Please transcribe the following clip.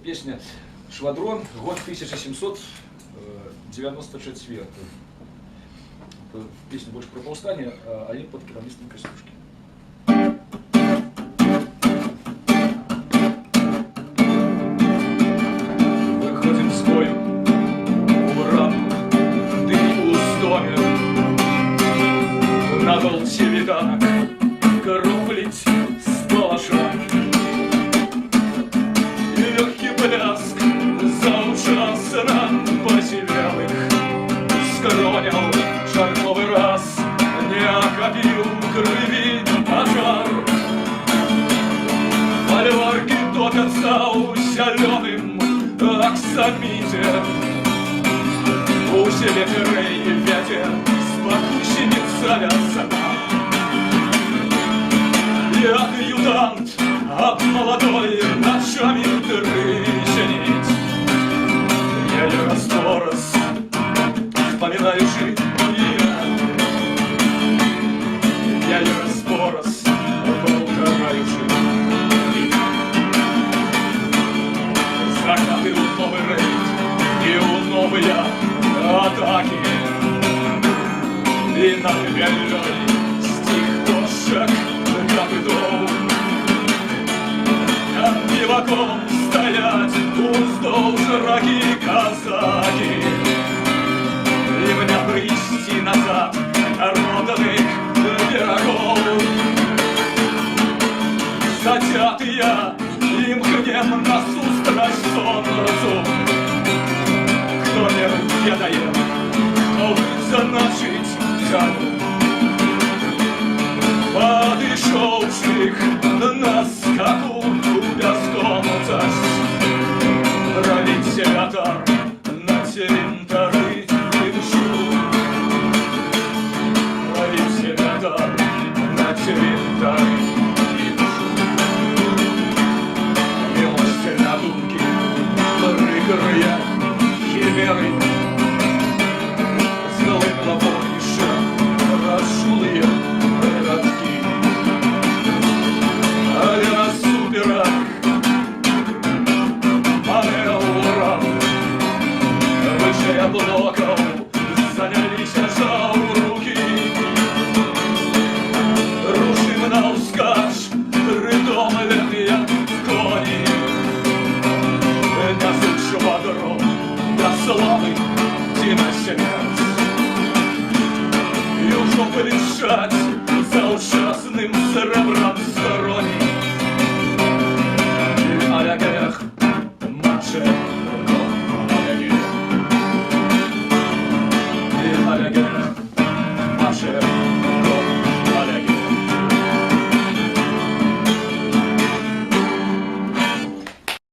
Песня «Швадрон», год 1794. Песня больше про повстание, а они под керамистом Костюшки. Выходим с бою, уран, дым устомит, на волчий виданок круглить сплоша. Пляск заужасно посерелых скронял шарковый раз, не охопил крови пожар. Фольварки топятся у зеленым оксамите, у ветерей ветер с пахущими завязана. И адъютант от молодой ночами дрыщенить. Еле расторос, вспоминаю жизнь. Еле распорос, волкараю жизнь. Закаты у новый рейд и у новые атаки. И на белой стих кошек копытов. Биваком стоять уздолж раки казаки. И мне брести назад родных пирогов. Затятые им гнем насустрач солнцу. Кто не ведает, кто значить тяну. Подышовших на скаку бесконцость, равить театр на территории и душу. Равить театр на территории и душу. Милости надумки, прыгая химеры, злым лавонишем расшулые городки. А я на суперах маневром выше блоков занялись жал руки. Рушим наускаш притомленные кони. Несут швадрон до славы династия. И уж порешать за уши